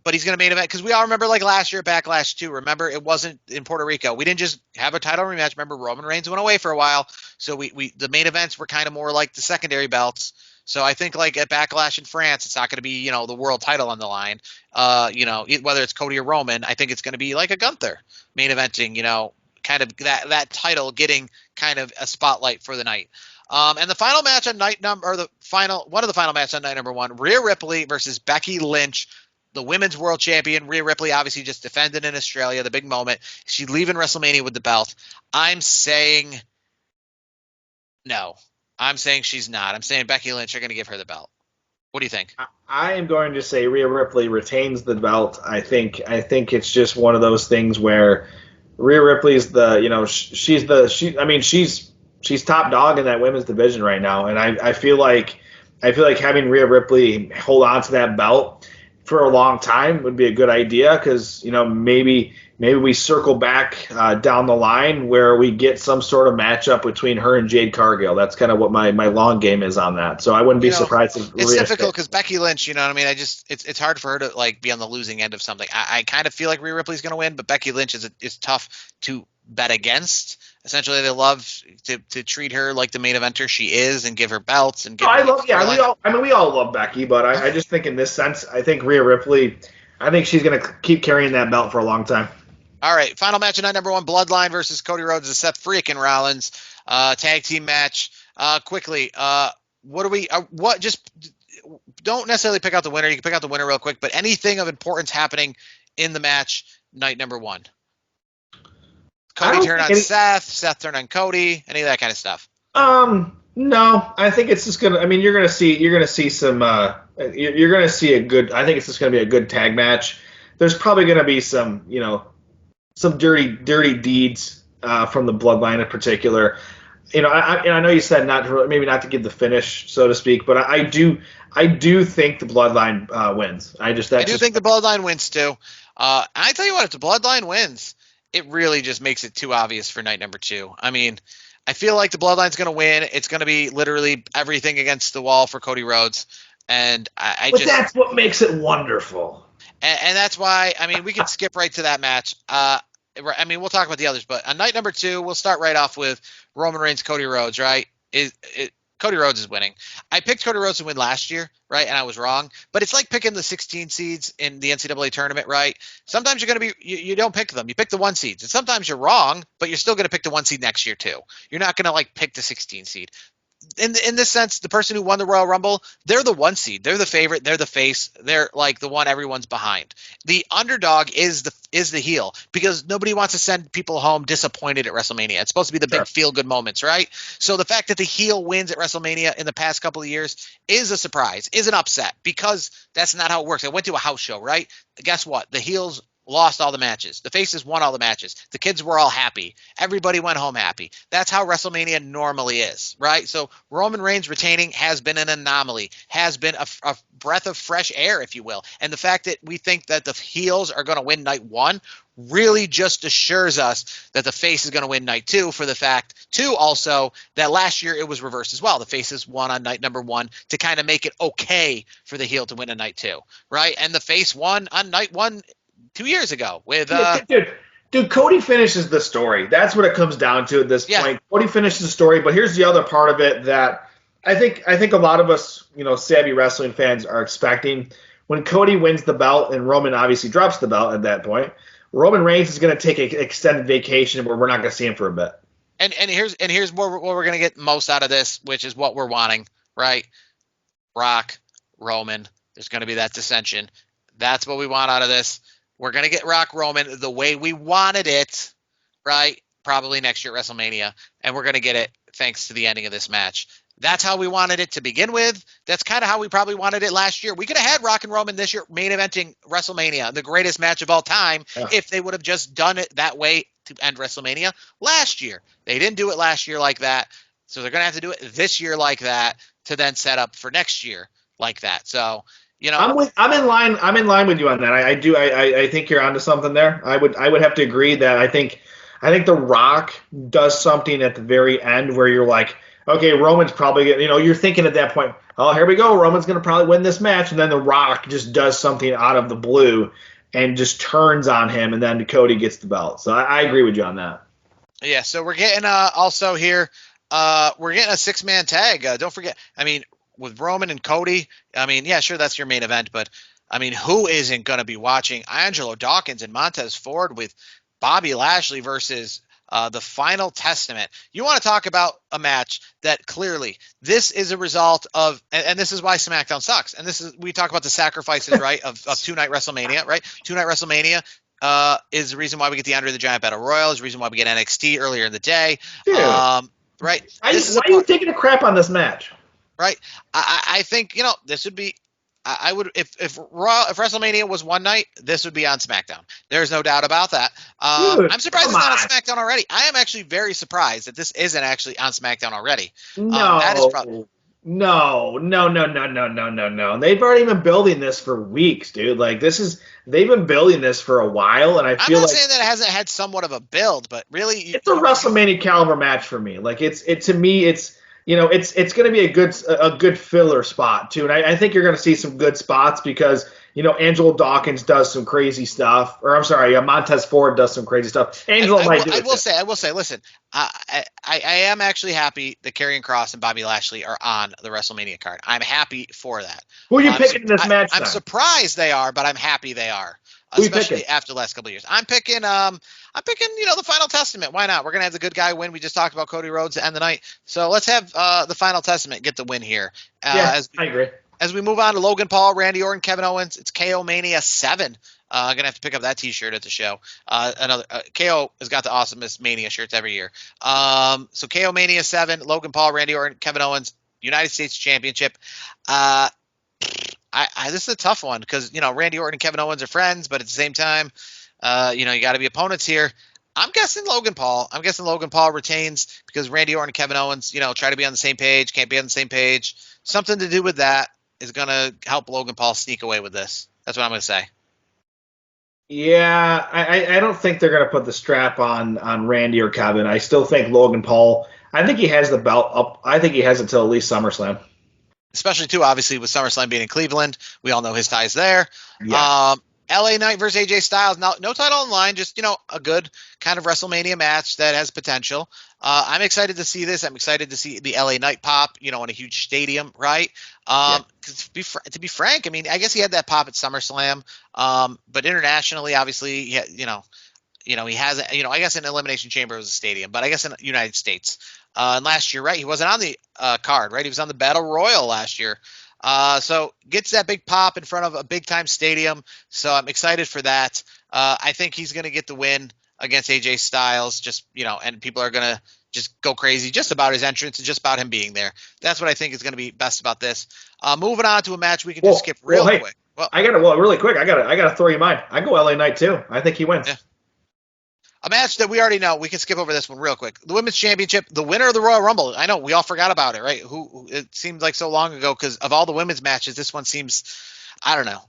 but he's going to main event because we all remember like last year at Backlash too. Remember, it wasn't in Puerto Rico. We didn't just have a title rematch. Remember, Roman Reigns went away for a while, so we the main events were kind of more like the secondary belts. So I think like at Backlash in France, it's not going to be the world title on the line. Whether it's Cody or Roman, I think it's going to be like a Gunther main eventing. Kind of that title getting kind of a spotlight for the night. And the final match on one of the final matches on night number 1, Rhea Ripley versus Becky Lynch, the women's world champion. Rhea Ripley obviously just defended in Australia, the big moment. She's leaving WrestleMania with the belt. I'm saying no. I'm saying she's not. I'm saying Becky Lynch are going to give her the belt. What do you think? I am going to say Rhea Ripley retains the belt. I think it's just one of those things where Rhea Ripley's she's top dog in that women's division right now, and I feel like having Rhea Ripley hold on to that belt for a long time would be a good idea because maybe we circle back down the line where we get some sort of matchup between her and Jade Cargill. That's kind of what my long game is on that. So I wouldn't be surprised if it's difficult because Becky Lynch, it's hard for her to like be on the losing end of something. I kind of feel like Rhea Ripley's going to win, but Becky Lynch is tough to bet against. Essentially, they love to treat her like the main eventer she is and give her belts and give. We all love Becky, but I just think in this sense, I think Rhea Ripley, I think she's going to keep carrying that belt for a long time. All right, final match of night number 1, Bloodline versus Cody Rhodes and Seth freaking Rollins, tag team match. Quickly, just don't necessarily pick out the winner. You can pick out the winner real quick, but anything of importance happening in the match night number 1. Cody turned on Seth turn on Cody, any of that kind of stuff. No, I think it's just gonna. I mean, you're gonna see some. You're gonna see a good. I think it's just gonna be a good tag match. There's probably gonna be some, some dirty deeds from the Bloodline in particular. I know you said maybe not to give the finish, so to speak, but I do think the Bloodline wins. I do think the Bloodline wins too. I tell you what, if the Bloodline wins, it really just makes it too obvious for night number 2. I mean, I feel like the Bloodline's going to win. It's going to be literally everything against the wall for Cody Rhodes, and But that's what makes it wonderful. And that's why, we can skip right to that match. We'll talk about the others, but on night number 2, we'll start right off with Roman Reigns, Cody Rhodes, right? Cody Rhodes is winning. I picked Cody Rhodes to win last year, right? And I was wrong. But it's like picking the 16 seeds in the NCAA tournament, right? Sometimes you're going to be you don't pick them. You pick the 1 seeds. And sometimes you're wrong, but you're still going to pick the 1 seed next year too. You're not going to like pick the 16 seed. In this sense, the person who won the Royal Rumble, they're the 1 seed. They're the favorite. They're the face. They're like the one everyone's behind. The underdog is the heel because nobody wants to send people home disappointed at WrestleMania. It's supposed to be the big feel-good moments, right? So the fact that the heel wins at WrestleMania in the past couple of years is a surprise, is an upset because that's not how it works. I went to a house show, right? Guess what? The heels lost all the matches. The faces won all the matches. The kids were all happy. Everybody went home happy. That's how WrestleMania normally is, right? So Roman Reigns retaining has been an anomaly, has been a breath of fresh air, if you will. And the fact that we think that the heels are going to win night 1 really just assures us that the face is going to win night 2 for the fact, too, also that last year it was reversed as well. The faces won on night number 1 to kind of make it okay for the heel to win on night 2, right? And the face won on night 1 2 years ago with dude, Cody finishes the story. That's what it comes down to at this point. Cody finishes the story, but here's the other part of it that I think a lot of us, savvy wrestling fans are expecting. When Cody wins the belt and Roman obviously drops the belt at that point, Roman Reigns is going to take an extended vacation where we're not going to see him for a bit. And here's what we're going to get most out of this, which is what we're wanting, right? Rock, Roman. There's going to be that dissension. That's what we want out of this. We're going to get Rock Roman the way we wanted it, right? Probably next year at WrestleMania. And we're going to get it thanks to the ending of this match. That's how we wanted it to begin with. That's kind of how we probably wanted it last year. We could have had Rock and Roman this year main eventing WrestleMania, the greatest match of all time, if they would have just done it that way to end WrestleMania last year. They didn't do it last year like that. So they're going to have to do it this year like that to then set up for next year like that. So, I'm in line with you on that. I think you're onto something there. I would have to agree that I think The Rock does something at the very end where you're like, okay, Roman's probably gonna, you're thinking at that point, oh, here we go, Roman's gonna probably win this match, and then The Rock just does something out of the blue and just turns on him, and then Cody gets the belt. So I agree with you on that. Yeah, so we're getting also here, we're getting a 6-man tag. Don't forget, I mean, with Roman and Cody, I mean, yeah, sure, that's your main event, but I mean, who isn't going to be watching Angelo Dawkins and Montez Ford with Bobby Lashley versus the Final Testament? You want to talk about a match that clearly this is a result of, and this is why SmackDown sucks. And this is, we talk about the sacrifices, right, of two-night WrestleMania, right? Two-night WrestleMania is the reason why we get the Andre the Giant Battle Royal, is the reason why we get NXT earlier in the day. Dude, right? why are you taking a crap on this match? Right. I think, this would be, I would, if WrestleMania was one night, this would be on SmackDown. There's no doubt about that. Dude, I'm surprised it's not on SmackDown already. I am actually very surprised that this isn't actually on SmackDown already. No, that is probably. No. They've already been building this for weeks, dude. Like they've been building this for a while, and I feel I'm not like saying that it hasn't had somewhat of a build, but really, it's a WrestleMania caliber match for me. Like to me, it's going to be a good filler spot too, and I think you're going to see some good spots because Angelo Dawkins does some crazy stuff, or I'm sorry, Montez Ford does some crazy stuff. Angelo might do it. I will say, listen, I am actually happy that Karrion Kross and Bobby Lashley are on the WrestleMania card. I'm happy for that. Who are you picking in this match? I'm surprised they are, but I'm happy they are. Especially after the last couple of years. I'm picking the Final Testament. Why not? We're gonna have the good guy win. We just talked about Cody Rhodes to end the night. So let's have the Final Testament get the win here. I agree. As we move on to Logan Paul, Randy Orton, Kevin Owens, it's KO Mania 7. Gonna have to pick up that T-shirt at the show. Another KO has got the awesomest Mania shirts every year. So KO Mania 7, Logan Paul, Randy Orton, Kevin Owens, United States Championship. This is a tough one because Randy Orton and Kevin Owens are friends, but at the same time, you got to be opponents here. I'm guessing Logan Paul. I'm guessing Logan Paul retains because Randy Orton and Kevin Owens, try to be on the same page, can't be on the same page. Something to do with that is going to help Logan Paul sneak away with this. That's what I'm going to say. Yeah, I don't think they're going to put the strap on Randy or Kevin. I still think Logan Paul. I think he has the belt up. I think he has until at least SummerSlam. Especially, too, obviously, with SummerSlam being in Cleveland. We all know his ties there. Yeah. LA Knight versus AJ Styles. Now, no title on the line, just, a good kind of WrestleMania match that has potential. I'm excited to see this. I'm excited to see the LA Knight pop, in a huge stadium, right? To be frank, I mean, I guess he had that pop at SummerSlam, but internationally, obviously, he has, I guess in Elimination Chamber was a stadium, but I guess in the United States. And last year, right, he wasn't on the card, right? He was on the Battle Royal last year. So gets that big pop in front of a big time stadium. So I'm excited for that. I think he's going to get the win against AJ Styles, just, and people are going to just go crazy just about his entrance and just about him being there. That's what I think is going to be best about this. Moving on to a match we can just skip real quick. Well, really quick. I gotta throw you mine. I go LA Knight too. I think he wins. Yeah. A match that we already know. We can skip over this one real quick. The Women's Championship, the winner of the Royal Rumble. I know we all forgot about it, right? Who it seemed like so long ago because of all the women's matches, this one seems, I don't know.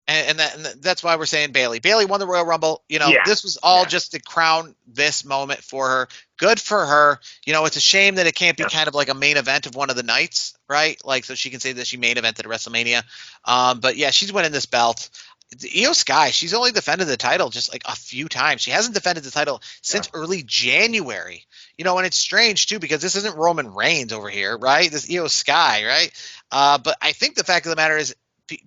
And that's why we're saying Bayley. Bayley won the Royal Rumble. This was all just to crown this moment for her. Good for her. It's a shame that it can't be kind of like a main event of one of the nights, right? Like, so she can say that she main evented WrestleMania. But yeah, she's winning this belt. Io Sky, she's only defended the title just like a few times. She hasn't defended the title since early January. And it's strange too because this isn't Roman Reigns over here, right? This Io Sky, right? But I think the fact of the matter is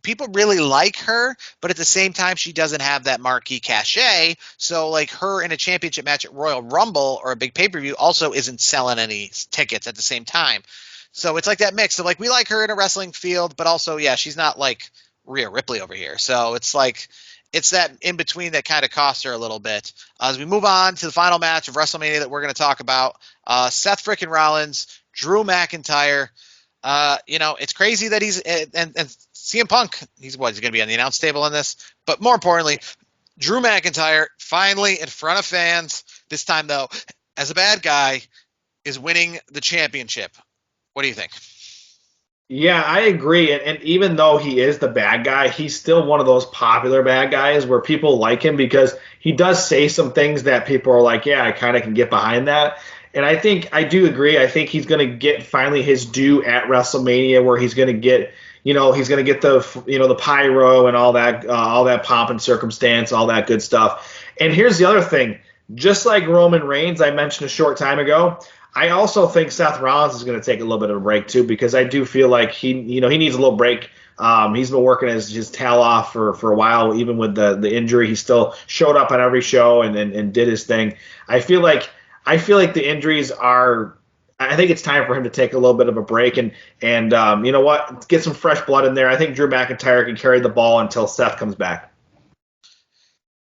people really like her, but at the same time, she doesn't have that marquee cachet. So like her in a championship match at Royal Rumble or a big pay-per-view also isn't selling any tickets at the same time. So it's like that mix. So like we like her in a wrestling field, but also, she's not like Rhea Ripley over here. So it's like it's that in between that kind of costs her a little bit. As we move on to the final match of WrestleMania that we're going to talk about, Seth frickin' Rollins, Drew McIntyre. It's crazy that he's and CM Punk. He's going to be on the announce table in this, but more importantly, Drew McIntyre finally in front of fans. This time though, as a bad guy, is winning the championship. What do you think? Yeah, I agree. And even though he is the bad guy, he's still one of those popular bad guys where people like him because he does say some things that people are like, yeah, I kind of can get behind that. And I do agree. I think he's going to get finally his due at WrestleMania, where he's going to get, he's going to get the pyro and all that pomp and circumstance, all that good stuff. And here's the other thing: just like Roman Reigns, I mentioned a short time ago, I also think Seth Rollins is going to take a little bit of a break too, because I do feel like he needs a little break. He's been working his tail off for a while, even with the injury. He still showed up on every show and did his thing. I feel like the injuries are. I think it's time for him to take a little bit of a break and you know what, get some fresh blood in there. I think Drew McIntyre can carry the ball until Seth comes back.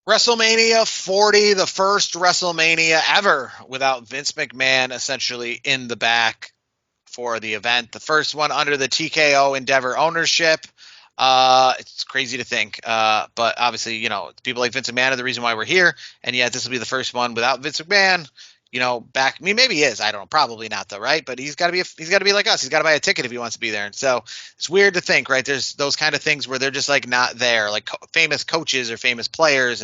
WrestleMania 40, the first WrestleMania ever without Vince McMahon essentially in the back for the event. The first one under the TKO Endeavor ownership. It's crazy to think, but obviously, people like Vince McMahon are the reason why we're here, and yet this will be the first one without Vince McMahon. Back. I mean, maybe he is. I don't know. Probably not, though, right? But he's got to be like us. He's got to buy a ticket if he wants to be there. And so it's weird to think, right? There's those kind of things where they're just like not there, like famous coaches or famous players,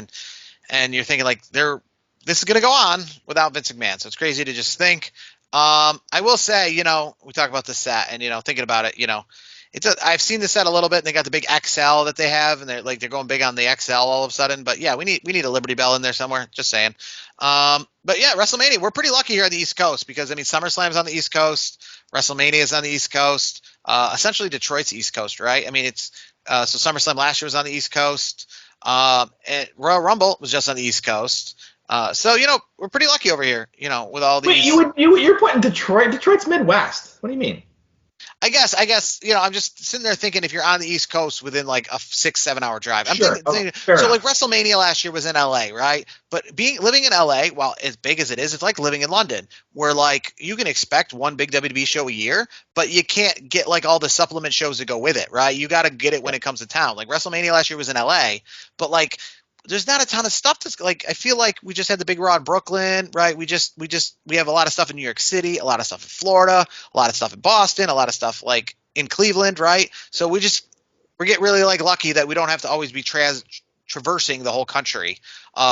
and you're thinking like this is going to go on without Vince McMahon. So it's crazy to just think. I will say, we talk about the set, and thinking about it, I've seen the set a little bit, and they got the big XL that they have, and they're going big on the XL all of a sudden. But yeah, we need a Liberty Bell in there somewhere. Just saying. But yeah, WrestleMania, we're pretty lucky here on the East Coast because SummerSlam's on the East Coast, WrestleMania is on the East Coast, essentially Detroit's East Coast, right? I mean, it's so SummerSlam last year was on the East Coast, and Royal Rumble was just on the East Coast. So we're pretty lucky over here, with all these. Wait, you're putting Detroit? Detroit's Midwest. What do you mean? I guess, I'm just sitting there thinking if you're on the East Coast within like a 6-7 hour drive. I'm sure. thinking so enough. Like WrestleMania last year was in LA, right? But living in LA, while as big as it is, it's like living in London, where like you can expect one big WWE show a year, but you can't get like all the supplement shows that go with it, right? You got to get it when it comes to town. Like WrestleMania last year was in LA, but like there's not a ton of stuff that's like, I feel like we just had the big Raw in Brooklyn, right? We have a lot of stuff in New York City, a lot of stuff in Florida, a lot of stuff in Boston, a lot of stuff like in Cleveland, right? So we get really like lucky that we don't have to always be traversing the whole country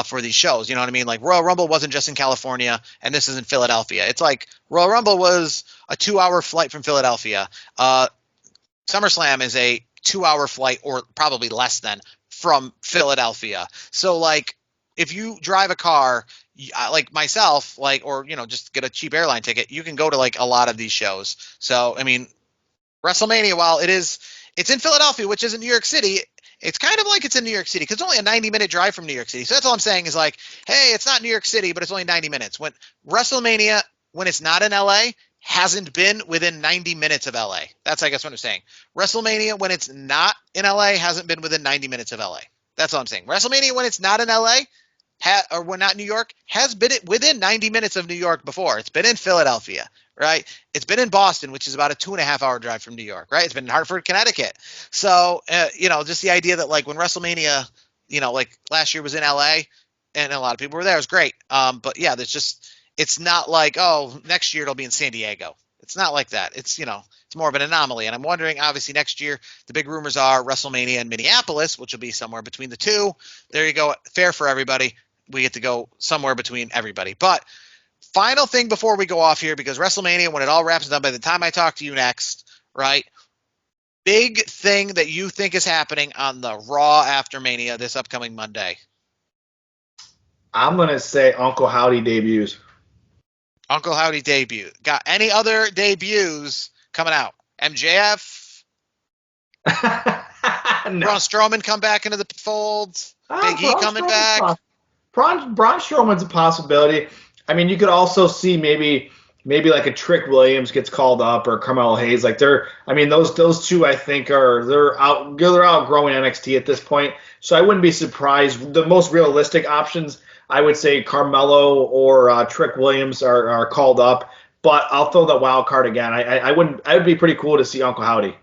for these shows. You know what I mean? Like Royal Rumble wasn't just in California, and this is in Philadelphia. It's like Royal Rumble was a 2-hour flight from Philadelphia. SummerSlam is a 2-hour flight, or probably less than, from Philadelphia. So like if you drive a car like myself, like, or just get a cheap airline ticket, you can go to like a lot of these shows. So I mean, WrestleMania, while it's in Philadelphia, which is in New York City, it's kind of like it's in New York City because it's only a 90-minute drive from New York City. So that's all I'm saying is like, hey, it's not New York City, but it's only 90 minutes. When WrestleMania, when it's not in LA, hasn't been within 90 minutes of LA. That's, I guess, what I'm saying. WrestleMania, when it's not in LA, hasn't been within 90 minutes of LA. That's all I'm saying. WrestleMania, when it's not in LA, or when not New York, has been within 90 minutes of New York before. It's been in Philadelphia, right? It's been in Boston, which is about a 2.5-hour drive from New York, right? It's been in Hartford, Connecticut. So, just the idea that like when WrestleMania, like last year was in LA and a lot of people were there, it was great. But yeah, it's not like, oh, next year it'll be in San Diego. It's not like that. It's more of an anomaly. And I'm wondering, obviously, next year, the big rumors are WrestleMania in Minneapolis, which will be somewhere between the two. There you go. Fair for everybody. We get to go somewhere between everybody. But final thing before we go off here, because WrestleMania, when it all wraps up, by the time I talk to you next, right? Big thing that you think is happening on the Raw after Mania this upcoming Monday. I'm going to say Uncle Howdy debuts. Uncle Howdy debut. Got any other debuts coming out? MJF? No. Braun Strowman come back into the fold? Big E coming back? Braun Strowman's a possibility. I mean, you could also see maybe like a Trick Williams gets called up, or Carmelo Hayes. Like those two I think they're outgrowing NXT at this point. So I wouldn't be surprised. The most realistic options, I would say Carmelo or Trick Williams are called up. But I'll throw that wild card again. I would be pretty cool to see Uncle Howdy.